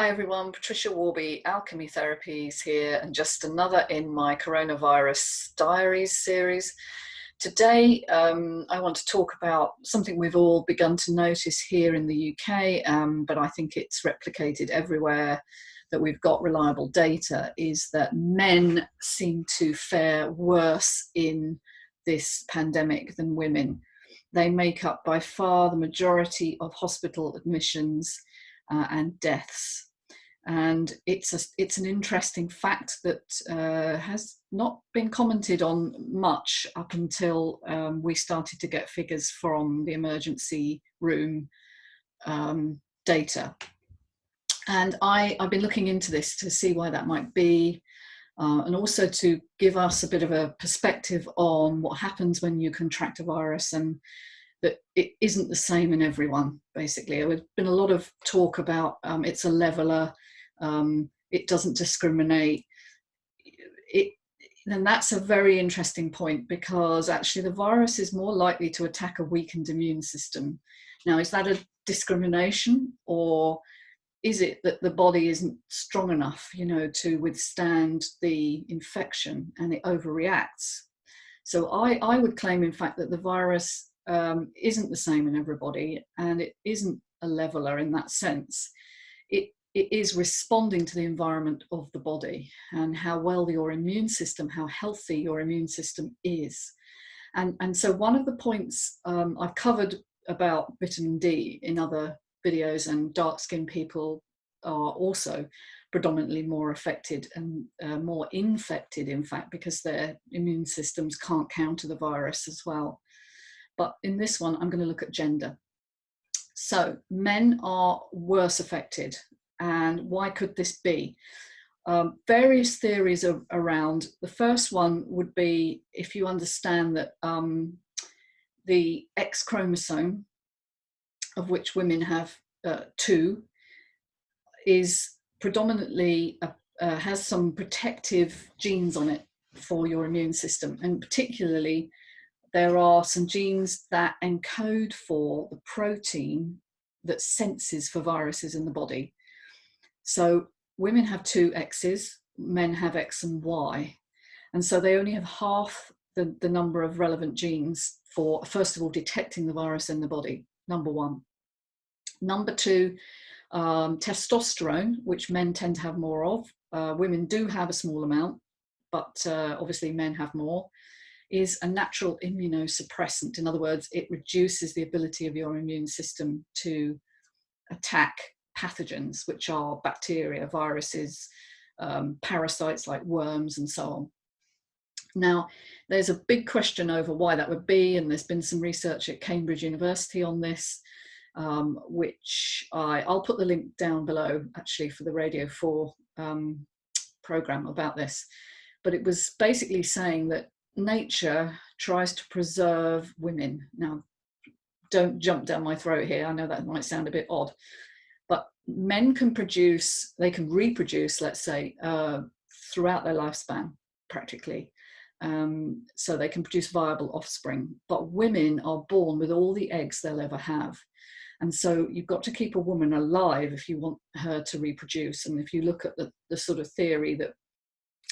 Hi everyone, Patricia Worby Alchemy Therapies here, and just another in my coronavirus diaries series. Today, I want to talk about something we've all begun to notice here in the UK, but I think it's replicated everywhere that we've got reliable data, is that men seem to fare worse in this pandemic than women. They make up by far the majority of hospital admissions and deaths. And it's an interesting fact that has not been commented on much up until we started to get figures from the emergency room data. And I've been looking into this to see why that might be, and also to give us a bit of a perspective on what happens when you contract a virus, and that it isn't the same in everyone, basically. There's been a lot of talk about it's a leveler, it doesn't discriminate. And that's a very interesting point, because actually the virus is more likely to attack a weakened immune system. Now, is that a discrimination, or is it that the body isn't strong enough, to withstand the infection and it overreacts? So I would claim, in fact, that the virus isn't the same in everybody, and it isn't a leveler in that sense. It is responding to the environment of the body and how well your immune system, how healthy your immune system is. And so one of the points I've covered about vitamin D in other videos, and dark-skinned people are also predominantly more affected and more infected, in fact, because their immune systems can't counter the virus as well. But in this one, I'm going to look at gender. So men are worse affected. And why could this be? Various theories are around. The first one would be, if you understand that the X chromosome, of which women have two, is predominantly has some protective genes on it for your immune system. And particularly, there are some genes that encode for the protein that senses for viruses in the body. So women have two X's, men have X and Y. And so they only have half the number of relevant genes for, first of all, detecting the virus in the body, number one. Number two, testosterone, which men tend to have more of. Women do have a small amount, but obviously men have more, is a natural immunosuppressant. In other words, it reduces the ability of your immune system to attack pathogens, which are bacteria, viruses, parasites like worms, and so on. Now, there's a big question over why that would be, and there's been some research at Cambridge University on this, which I'll put the link down below, actually, for the Radio 4 program about this. But it was basically saying that nature tries to preserve women. Now, don't jump down my throat here. I know that might sound a bit odd, but men can produce, they can reproduce, let's say, throughout their lifespan, practically. So they can produce viable offspring, but women are born with all the eggs they'll ever have. And so you've got to keep a woman alive if you want her to reproduce. And if you look at the sort of theory that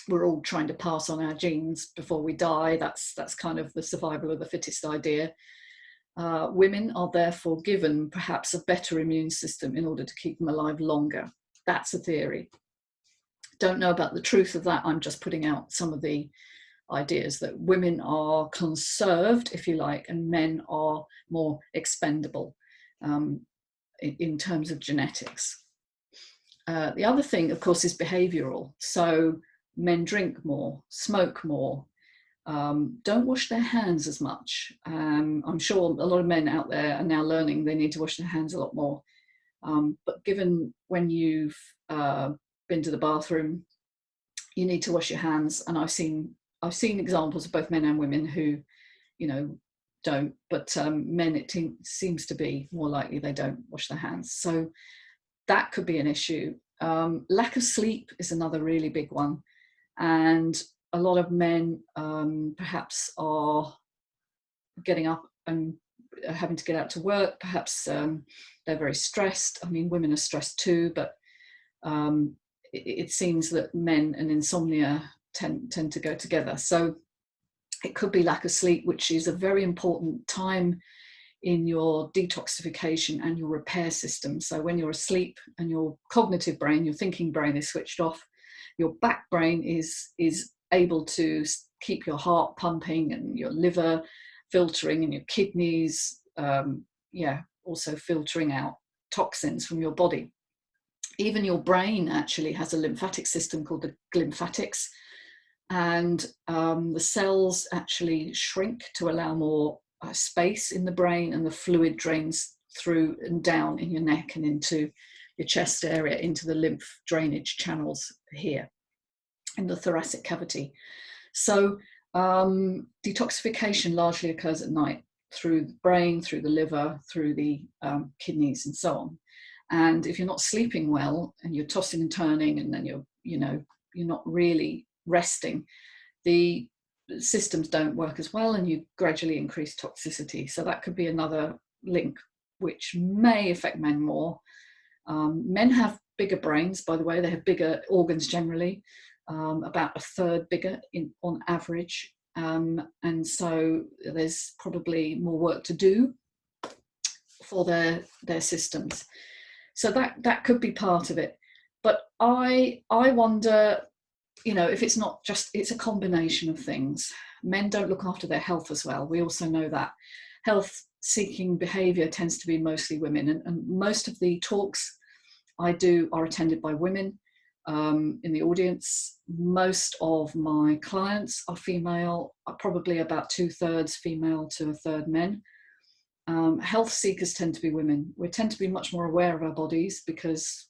we're all trying to pass on our genes before we die, that's kind of the survival of the fittest idea. Women are therefore given perhaps a better immune system in order to keep them alive longer. That's a theory. Don't know about the truth of that. I'm just putting out some of the ideas that women are conserved, if you like, and men are more expendable in terms of genetics. The other thing, of course, is behavioural. So men drink more, smoke more, don't wash their hands as much. I'm sure a lot of men out there are now learning they need to wash their hands a lot more. But given when you've been to the bathroom, you need to wash your hands. And I've seen examples of both men and women who, don't. But men, it seems to be more likely they don't wash their hands. So that could be an issue. Lack of sleep is another really big one. And a lot of men perhaps are getting up and having to get out to work. Perhaps they're very stressed. I mean, women are stressed too, but it seems that men and insomnia tend to go together. So it could be lack of sleep, which is a very important time in your detoxification and your repair system. So when you're asleep and your cognitive brain, your thinking brain is switched off, your back brain is able to keep your heart pumping and your liver filtering and your kidneys, also filtering out toxins from your body. Even your brain actually has a lymphatic system called the lymphatics, and the cells actually shrink to allow more space in the brain, and the fluid drains through and down in your neck and into your chest area, into the lymph drainage channels here in the thoracic cavity. So detoxification largely occurs at night through the brain, through the liver, through the kidneys and so on. And if you're not sleeping well and you're tossing and turning, and then you're not really resting, the systems don't work as well, and you gradually increase toxicity. So that could be another link which may affect men more. Men have bigger brains, by the way. They have bigger organs generally, about a third bigger on average. And so there's probably more work to do for their systems. So that could be part of it. But I wonder, if it's not just, it's a combination of things. Men don't look after their health as well. We also know that. Health-seeking behaviour tends to be mostly women. And most of the talks I do are attended by women in the audience. Most of my clients are female, probably about 2/3 female to 1/3 men. Health seekers tend to be women. We tend to be much more aware of our bodies because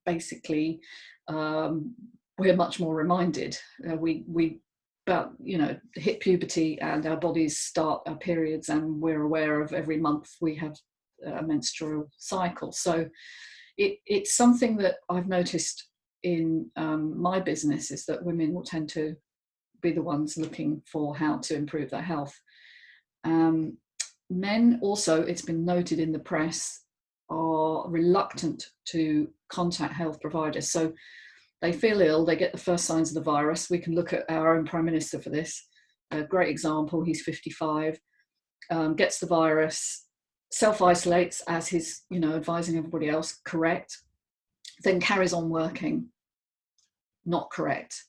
basically we're much more reminded. We about hit puberty and our bodies start our periods, and we're aware of every month we have a menstrual cycle. So it's something that I've noticed in my business, is that women will tend to be the ones looking for how to improve their health. Men also, it's been noted in the press, are reluctant to contact health providers. So they feel ill, they get the first signs of the virus. We can look at our own Prime Minister for this. A great example, he's 55, gets the virus, self-isolates as he's advising everybody else, correct, then carries on working, not correct.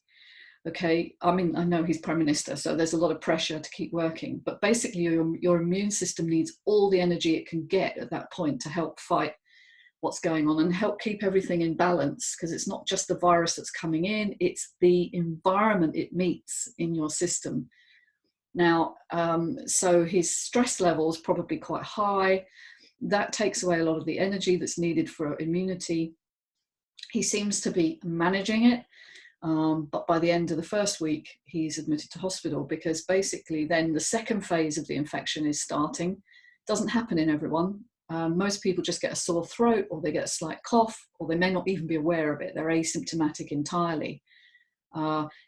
Okay, I mean, I know he's Prime Minister, so there's a lot of pressure to keep working, but basically your immune system needs all the energy it can get at that point to help fight what's going on and help keep everything in balance, because it's not just the virus that's coming in, it's the environment it meets in your system. Now, so his stress level is probably quite high. That takes away a lot of the energy that's needed for immunity. He seems to be managing it. But by the end of the first week, he's admitted to hospital, because basically then the second phase of the infection is starting. It doesn't happen in everyone. Most people just get a sore throat, or they get a slight cough, or they may not even be aware of it. They're asymptomatic entirely.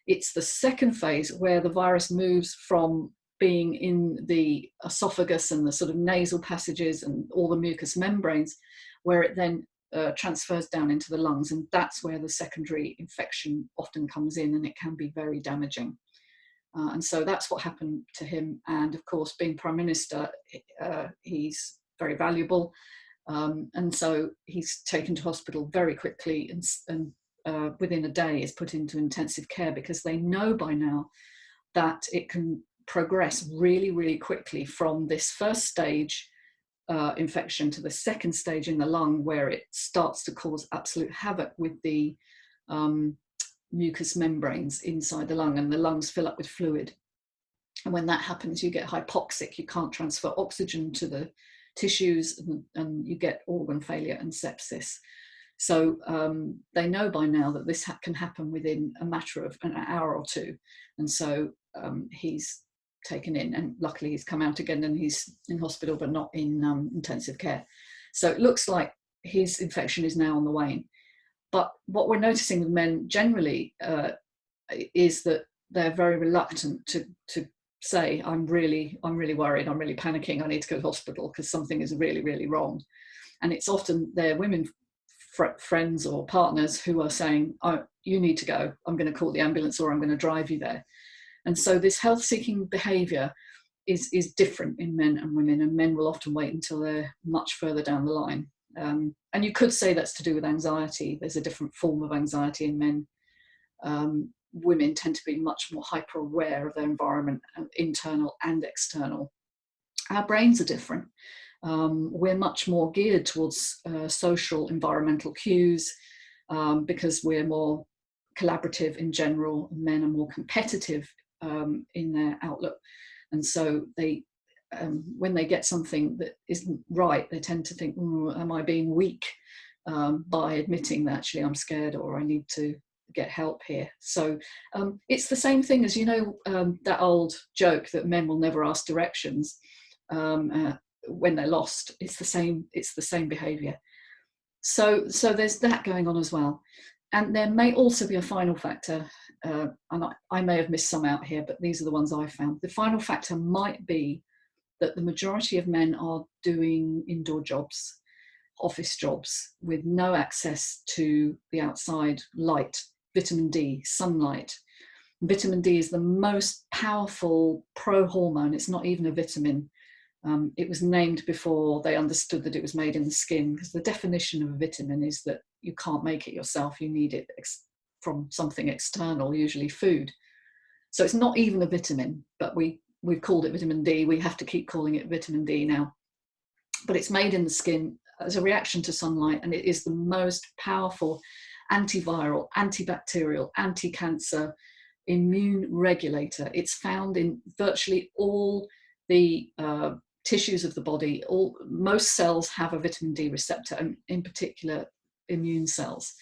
It's the second phase where the virus moves from being in the esophagus and the sort of nasal passages and all the mucous membranes, where it then transfers down into the lungs, and that's where the secondary infection often comes in, and it can be very damaging. And so that's what happened to him. And of course, being Prime Minister, he's very valuable, and so he's taken to hospital very quickly, and within a day is put into intensive care, because they know by now that it can progress really, really quickly from this first stage infection to the second stage in the lung, where it starts to cause absolute havoc with the mucous membranes inside the lung, and the lungs fill up with fluid. And when that happens, you get hypoxic. You can't transfer oxygen to the tissues, and you get organ failure and sepsis. So they know by now that this can happen within a matter of an hour or two. And so he's taken in, and luckily he's come out again, and he's in hospital but not in intensive care. So it looks like his infection is now on the wane. But what we're noticing with men generally is that they're very reluctant to say, I'm really worried, I'm really panicking, I need to go to hospital because something is really, really wrong. And it's often their women friends or partners who are saying, oh, you need to go, I'm going to call the ambulance or I'm going to drive you there. And so this health-seeking behaviour is different in men and women, and men will often wait until they're much further down the line. And you could say that's to do with anxiety. There's a different form of anxiety in men. Women tend to be much more hyper-aware of their environment, internal and external. Our brains are different. We're much more geared towards social, environmental cues because we're more collaborative in general. Men are more competitive in their outlook. And so they, when they get something that isn't right, they tend to think, am I being weak by admitting that actually I'm scared or I need to get help here. So it's the same thing as, you know, that old joke that men will never ask directions when they're lost. It's the same behaviour. So there's that going on as well. And there may also be a final factor, and I may have missed some out here, but these are the ones I found. The final factor might be that the majority of men are doing indoor jobs, office jobs, with no access to the outside light, vitamin D, sunlight. Vitamin D is the most powerful pro-hormone. It's not even a vitamin. It was named before they understood that it was made in the skin, because the definition of a vitamin is that you can't make it yourself. You need it from something external, usually food. So it's not even a vitamin, but we've called it vitamin D. We have to keep calling it vitamin D now. But it's made in the skin as a reaction to sunlight, and it is the most powerful antiviral, antibacterial, anti-cancer, immune regulator. It's found in virtually all the tissues of the body. Most cells have a vitamin D receptor, and in particular immune cells.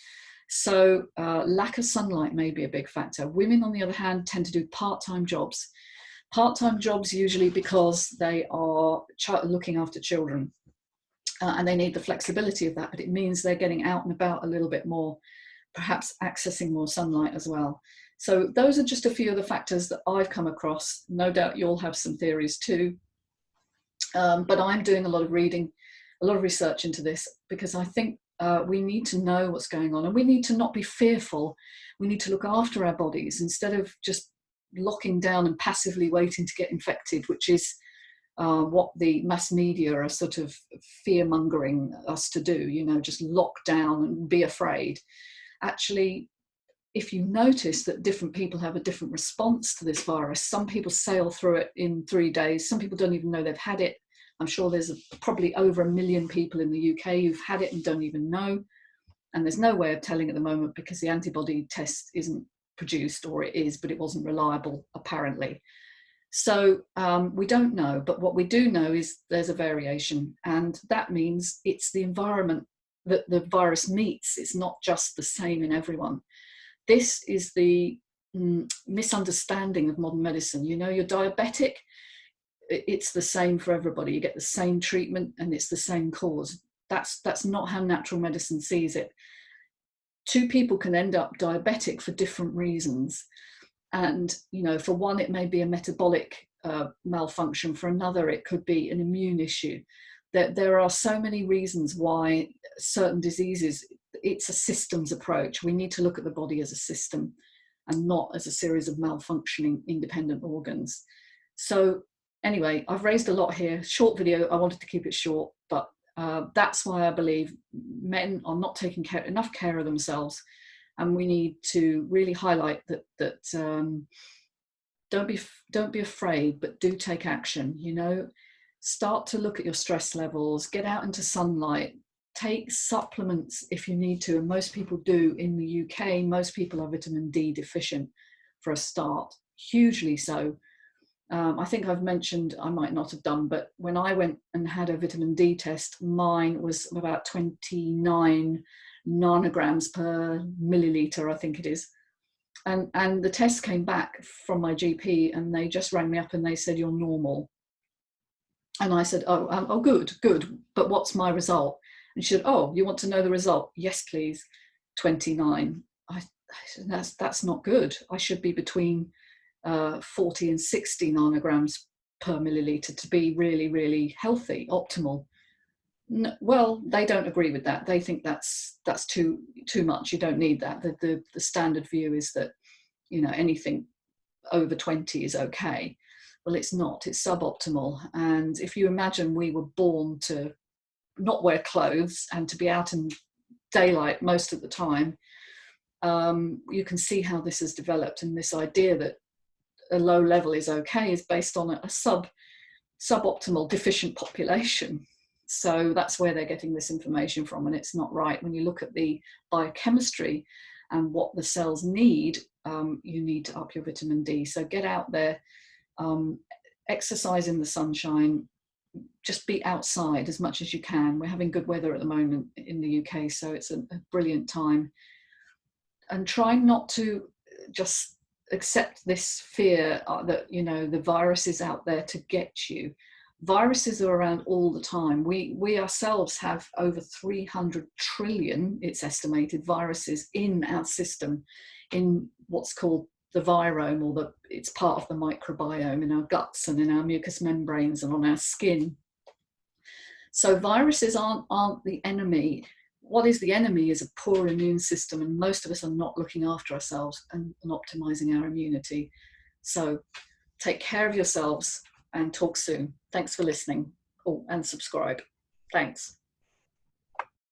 So lack of sunlight may be a big factor. Women, on the other hand, tend to do part-time jobs. Part-time jobs usually because they are looking after children, and they need the flexibility of that, but it means they're getting out and about a little bit more, perhaps accessing more sunlight as well. So those are just a few of the factors that I've come across. No doubt you'll have some theories too. But I'm doing a lot of reading, a lot of research into this, because I think we need to know what's going on, and we need to not be fearful. We need to look after our bodies instead of just locking down and passively waiting to get infected, which is what the mass media are sort of fear-mongering us to do, you know, just lock down and be afraid. Actually, if you notice that different people have a different response to this virus, some people sail through it in 3 days, some people don't even know they've had it. I'm sure there's probably over 1 million people in the UK who've had it and don't even know. And there's no way of telling at the moment because the antibody test isn't produced, or it is, but it wasn't reliable apparently. So we don't know, but what we do know is there's a variation, and that means it's the environment that the virus meets. It's not just the same in everyone. This is the misunderstanding of modern medicine. You know, you're diabetic, it's the same for everybody. You get the same treatment and it's the same cause. That's not how natural medicine sees it. Two people can end up diabetic for different reasons. And, you know, for one, it may be a metabolic malfunction. For another, it could be an immune issue. There are so many reasons why certain diseases, it's a systems approach. We need to look at the body as a system and not as a series of malfunctioning independent organs. So anyway, I've raised a lot here. Short video, I wanted to keep it short, but that's why I believe men are not taking enough care of themselves. And we need to really highlight that don't be afraid, but do take action. You know, start to look at your stress levels, get out into sunlight, take supplements if you need to. And most people do in the UK. Most people are vitamin D deficient for a start, hugely so. I think I've mentioned, I might not have done, but when I went and had a vitamin D test, mine was about 29 nanograms per milliliter, I think it is. And the test came back from my GP, and they just rang me up and they said, you're normal. And I said, oh, good. But what's my result? And she said, oh, you want to know the result? Yes, please. 29. I said, that's not good. I should be between 40 and 60 nanograms per milliliter to be really, really healthy, optimal. Well, they don't agree with that. They think that's too much. You don't need that. The standard view is that, you know, anything over 20 is okay. Well, it's not. It's suboptimal. And if you imagine we were born to not wear clothes and to be out in daylight most of the time, you can see how this has developed. And this idea that a low level is okay is based on a suboptimal deficient population. So that's where they're getting this information from, and it's not right. When you look at the biochemistry and what the cells need, you need to up your vitamin D. So get out there, exercise in the sunshine, just be outside as much as you can. We're having good weather at the moment in the UK, so it's a brilliant time. And try not to just accept this fear that, you know, the virus is out there to get you. Viruses are around all the time. We ourselves have over 300 trillion, it's estimated, viruses in our system, in what's called the virome, or it's part of the microbiome in our guts and in our mucous membranes and on our skin. So viruses aren't the enemy. What is the enemy is a poor immune system, and most of us are not looking after ourselves and optimizing our immunity. So take care of yourselves and talk soon. Thanks for listening. Oh, and subscribe. Thanks.